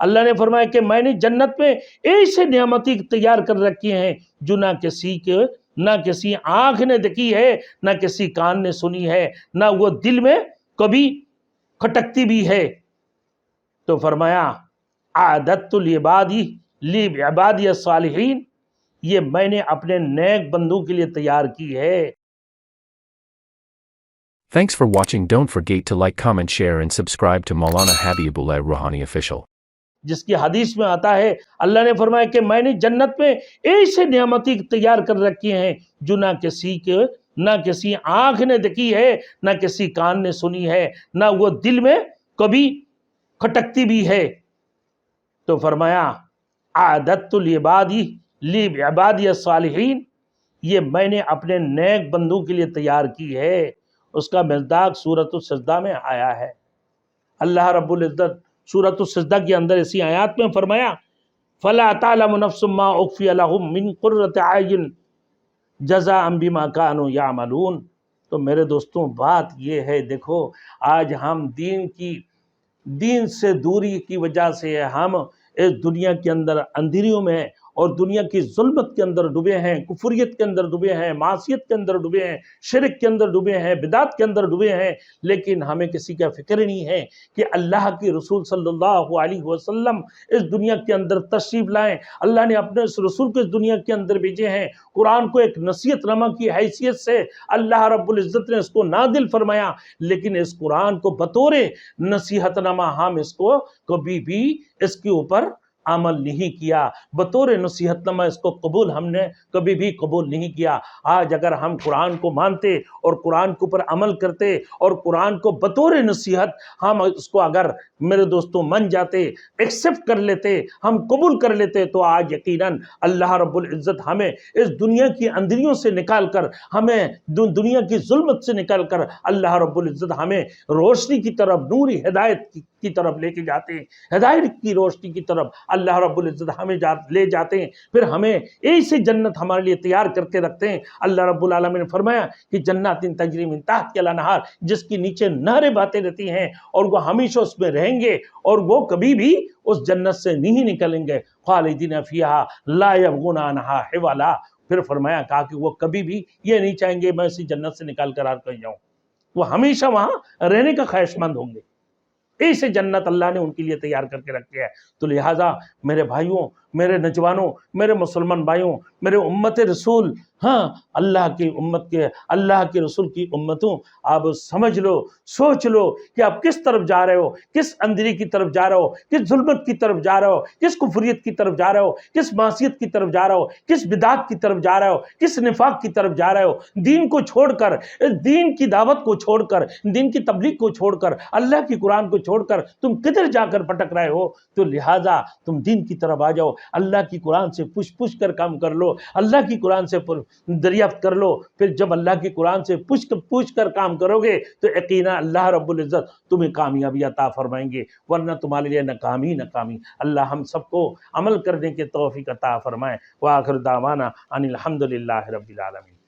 اللہ نے فرمایا کہ میں نے جنت میں ایسے نعمتیں تیار کر رکھی ہیں جو نہ کسی آنکھ نے دیکھی ہے، نہ کسی کان نے سنی ہے، نہ وہ دل میں کبھی کھٹکتی بھی ہے۔ تو فرمایا اعددت لعبادی الصالحین، یہ میں نے اپنے نیک بندوں کے لیے تیار کی ہے۔ Thanks for watching. Don't forget to like, comment, share and subscribe to Maulana Habibullah Rouhani Official. جس کی حدیث میں آتا ہے اللہ نے فرمایا کہ میں نے جنت میں ایسے نعمتیں تیار کر رکھی ہیں جو نہ کسی آنکھ نے دیکھی ہے، نہ کسی کان نے سنی ہے، نہ وہ دل میں کبھی کھٹکتی بھی ہے۔ تو فرمایا اعددت لعبادی الصالحین، یہ میں نے اپنے نیک بندوں کے لیے تیار کی ہے۔ اس کا مصداق سورۃ السجدہ میں آیا ہے۔ اللہ رب العزت سورۃ السجدہ کے اندر اسی آیات میں فرمایا فَلَا تَعْلَمُ نَفْسٌ مَّا أُخْفِيَ لَهُم مِّن قُرَّةِ أَعْيُنٍ جَزَاءً بِمَا كَانُوا يَعْمَلُونَ۔ تو میرے دوستوں بات یہ ہے، دیکھو آج ہم دین سے دوری کی وجہ سے ہم اس دنیا کے اندر اندھیریوں میں اور دنیا کی ظلمت کے اندر ڈوبے ہیں، کفریت کے اندر ڈوبے ہیں، معصیت کے اندر ڈوبے ہیں، شرک کے اندر ڈوبے ہیں، بدعت کے اندر ڈوبے ہیں، لیکن ہمیں کسی کا فکر ہی نہیں ہے کہ اللہ کی رسول صلی اللہ علیہ وسلم اس دنیا کے اندر تشریف لائیں۔ اللہ نے اپنے اس رسول کو اس دنیا کے اندر بھیجے ہیں، قرآن کو ایک نصیحت نامہ کی حیثیت سے اللہ رب العزت نے اس کو نازل فرمایا، لیکن اس قرآن کو بطور نصیحت نامہ ہم اس کو کبھی بھی اس کے اوپر عمل نہیں کیا، بطور نصیحت نامہ اس کو ہم نے کبھی بھی قبول نہیں کیا۔ آج اگر ہم قرآن کو مانتے اور قرآن کے اوپر عمل کرتے اور قرآن کو بطور نصیحت ہم اس کو اگر میرے دوستوں مان جاتے، ایکسیپٹ کر لیتے، ہم قبول کر لیتے، تو آج یقیناً اللہ رب العزت ہمیں اس دنیا کی اندھیریوں سے نکال کر، ہمیں دنیا کی ظلمت سے نکال کر اللہ رب العزت ہمیں روشنی کی طرف، نوری ہدایت کی طرف لے کے جاتے ہیں، ہدایت کی روشنی کی طرف اللہ رب العزت ہمیں لے جاتے ہیں، پھر ہمیں ایسی جنت ہمارے لیے تیار کر کے رکھتے ہیں۔ اللہ رب العالمین نے فرمایا کہ جنات تجری من تحتہا الانہار، جس کی نیچے نہریں بہتی رہتی ہیں اور وہ ہمیشہ اس میں رہیں گے اور وہ کبھی بھی اس جنت سے نہیں نکلیں گے، خالدین فیہا لا یبغون عنہا حولا۔ پھر فرمایا کہا کہ وہ کبھی بھی یہ نہیں چاہیں گے میں اسی جنت سے نکال کر کہیں جاؤں، وہ ہمیشہ وہاں رہنے کا خواہش مند ہوں گے۔ ایسے جنت اللہ نے ان کے لیے تیار کر کے رکھے ہے۔ تو لہٰذا میرے بھائیوں، میرے نوجوانوں، میرے مسلمان بھائیوں، میرے امت رسول، ہاں اللہ کے رسول کی امتوں، آپ سمجھ لو، سوچ لو کہ آپ کس طرف جا رہے ہو، کس اندھیری کی طرف جا رہے ہو، کس ظلمت کی طرف جا رہے ہو، کس کفریت کی طرف جا رہے ہو، کس معصیت کی طرف جا رہے ہو، کس بدعت کی طرف جا رہے ہو، کس نفاق کی طرف جا رہے ہو۔ دین کو چھوڑ کر، دین کی دعوت کو چھوڑ کر، دین کی تبلیغ کو چھوڑ کر، اللہ کی قرآن کو چھوڑ کر تم کدھر جا کر پٹک رہے ہو؟ تو لہٰذا تم دین کی طرف آ جاؤ، اللہ کی قرآن سے پوچھ کر کام کر لو، اللہ کی قرآن سے دریافت کر لو۔ پھر جب اللہ کی قرآن سے پوچھ کر کام کرو گے تو یقینا اللہ رب العزت تمہیں کامیابی عطا فرمائیں گے، ورنہ تمہارے لیے ناکامی۔ اللہ ہم سب کو عمل کرنے کے توفیق عطا فرمائے۔ وآخر دعوانا ان الحمد للہ رب العالمین۔